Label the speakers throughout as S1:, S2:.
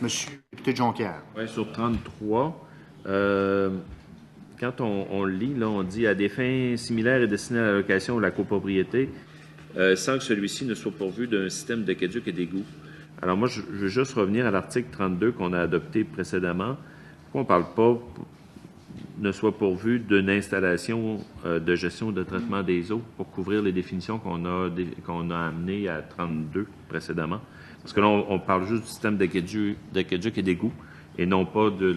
S1: Monsieur le député de Jonquière.
S2: Oui, sur 33, quand on lit, là, on dit « à des fins similaires et destinées à la location ou la copropriété, sans que celui-ci ne soit pourvu d'un système d'aqueduc et d'égout ». Alors moi, je veux juste revenir à l'article 32 qu'on a adopté précédemment. Pourquoi on ne parle pas ne soit pourvu d'une installation de gestion de traitement des eaux pour couvrir les définitions qu'on a amenées à 32 précédemment? Parce que là, on parle juste du système d'aqueduc et d'égout et non pas du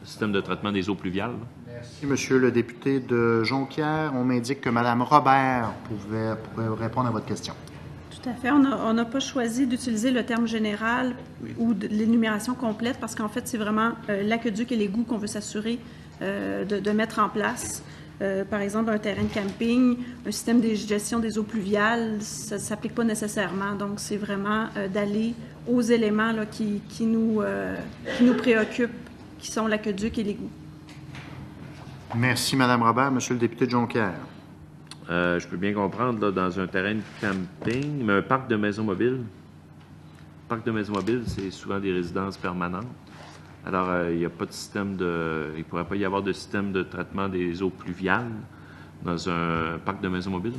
S2: système de traitement des eaux pluviales.
S1: Merci, Monsieur le député de Jonquière. On m'indique que Mme Robert pourrait répondre à votre question.
S3: Tout à fait. On n'a pas choisi d'utiliser le terme général ou de l'énumération complète parce qu'en fait, c'est vraiment l'aqueduc et l'égout qu'on veut s'assurer de mettre en place. Par exemple, un terrain de camping, un système de gestion des eaux pluviales, ça ne s'applique pas nécessairement. Donc, c'est vraiment d'aller aux éléments là, qui nous préoccupent, qui sont l'aqueduc et l'égout.
S1: Merci, Mme Robert. Monsieur le député de Jonquière.
S2: Je peux bien comprendre, là, dans un terrain de camping, mais un parc de maisons mobiles. Un parc de maisons mobiles, c'est souvent des résidences permanentes. Alors, il n'y a pas de système il ne pourrait pas y avoir de système de traitement des eaux pluviales dans un parc de maisons mobiles?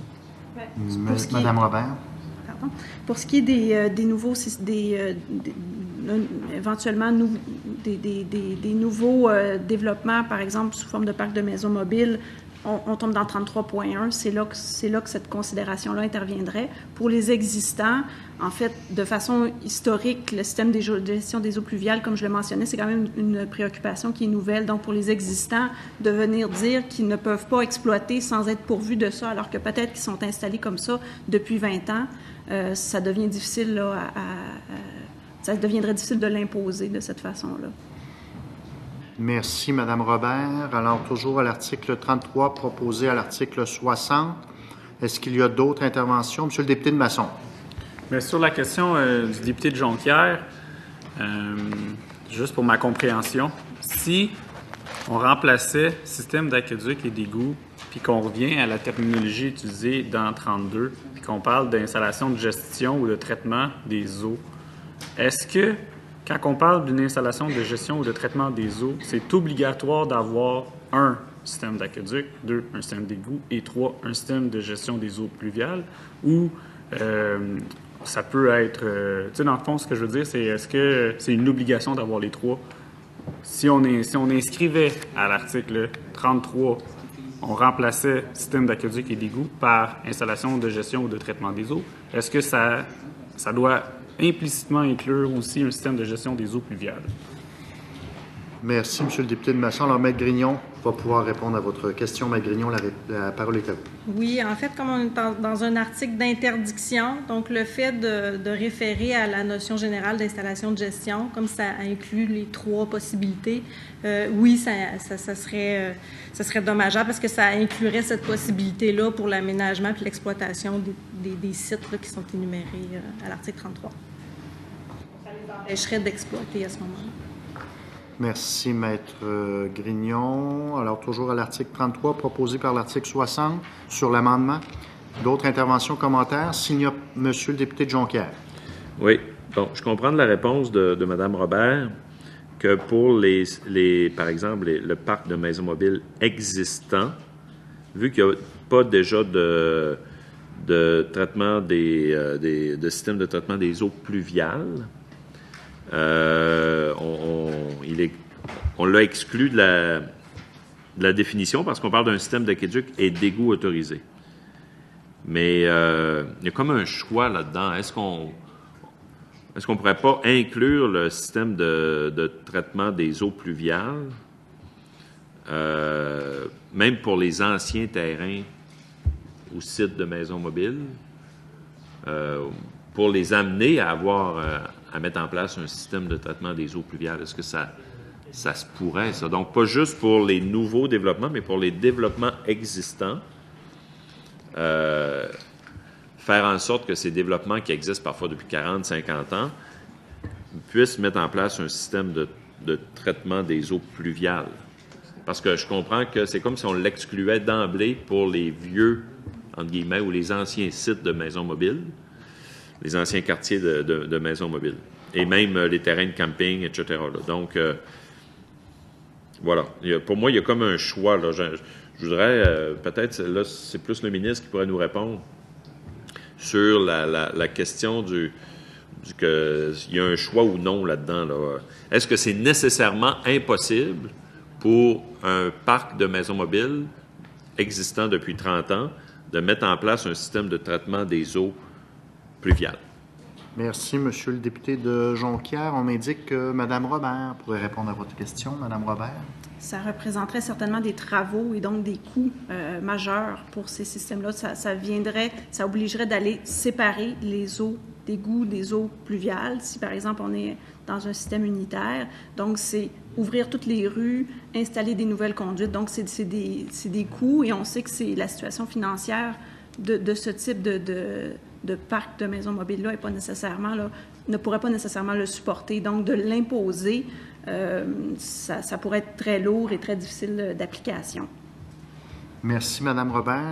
S3: Ouais.
S1: Mme Robert.
S3: Pardon. Pour ce qui est des nouveaux, éventuellement des nouveaux développements, par exemple sous forme de parc de maisons mobiles, on tombe dans 33.1, c'est là que cette considération-là interviendrait. Pour les existants, en fait, de façon historique, le système de gestion des eaux pluviales, comme je le mentionnais, c'est quand même une préoccupation qui est nouvelle. Donc, pour les existants, de venir dire qu'ils ne peuvent pas exploiter sans être pourvus de ça, alors que peut-être qu'ils sont installés comme ça depuis 20 ans, ça devient difficile, là, ça deviendrait difficile de l'imposer de cette façon-là.
S1: Merci, Mme Robert. Alors, toujours à l'article 33, proposé à l'article 60. Est-ce qu'il y a d'autres interventions? Monsieur le député de Masson.
S4: Bien, sur la question du député de Jonquière, juste pour ma compréhension, si on remplaçait système d'aqueduc et d'égout, puis qu'on revient à la terminologie utilisée dans 32, puis qu'on parle d'installation de gestion ou de traitement des eaux, est-ce que quand on parle d'une installation de gestion ou de traitement des eaux, c'est obligatoire d'avoir 1, système d'aqueduc, 2, un système d'égout et 3, un système de gestion des eaux pluviales, ou ça peut être... tu sais, dans le fond, ce que je veux dire, c'est est-ce que c'est une obligation d'avoir les 3? Si on inscrivait à l'article 33, on remplaçait système d'aqueduc et d'égout par installation de gestion ou de traitement des eaux, est-ce que ça doit implicitement inclure aussi un système de gestion des eaux pluviales?
S1: Merci, Monsieur le député de Masson. Alors, Maître Grignon va pouvoir répondre à votre question. Maître Grignon, la parole est à vous.
S3: Oui, en fait, comme on est dans un article d'interdiction, donc le fait de référer à la notion générale d'installation de gestion, comme ça inclut les 3 possibilités, oui, ça serait dommageable parce que ça inclurait cette possibilité-là pour l'aménagement et l'exploitation des sites là, qui sont énumérés à l'article 33. Ça les empêcherait d'exploiter à ce moment-là.
S1: Merci, Maître Grignon. Alors, toujours à l'article 33, proposé par l'article 60 sur l'amendement. D'autres interventions, commentaires? S'il y a Monsieur le député de Jonquière.
S2: Oui. Bon, je comprends de la réponse de Mme Robert que pour par exemple, le parc de maisons mobiles existant, vu qu'il n'y a pas déjà de traitement de système de traitement des eaux pluviales, on l'a exclu de la définition parce qu'on parle d'un système d'aqueduc et d'égout autorisé. Mais il y a comme un choix là-dedans. Est-ce qu'on pourrait pas inclure le système de traitement des eaux pluviales, même pour les anciens terrains ou sites de maisons mobiles, pour les amener à à mettre en place un système de traitement des eaux pluviales? Est-ce que ça se pourrait, ça? Donc, pas juste pour les nouveaux développements, mais pour les développements existants, faire en sorte que ces développements qui existent parfois depuis 40, 50 ans puissent mettre en place un système de traitement des eaux pluviales. Parce que je comprends que c'est comme si on l'excluait d'emblée pour les vieux, entre guillemets, ou les anciens sites de maisons mobiles, les anciens quartiers de maisons mobiles. et même les terrains de camping, etc. là. Donc, voilà. Pour moi, il y a comme un choix. Là. Je voudrais, peut-être, là, c'est plus le ministre qui pourrait nous répondre sur la question il y a un choix ou non là-dedans. Là. Est-ce que c'est nécessairement impossible pour un parc de maisons mobiles existant depuis 30 ans de mettre en place un système de traitement des eaux pluviales?
S1: Merci, Monsieur le député de Jonquière. On m'indique que Mme Robert pourrait répondre à votre question. Mme Robert.
S3: Ça représenterait certainement des travaux et donc des coûts majeurs pour ces systèmes-là. Ça obligerait d'aller séparer les eaux d'égouts des eaux pluviales, si par exemple on est dans un système unitaire. Donc, c'est ouvrir toutes les rues, installer des nouvelles conduites. Donc, c'est des coûts et on sait que c'est la situation financière de ce type de parc de maisons mobiles-là ne pourrait pas nécessairement le supporter. Donc, de l'imposer, ça pourrait être très lourd et très difficile d'application.
S1: Merci, Mme Robert.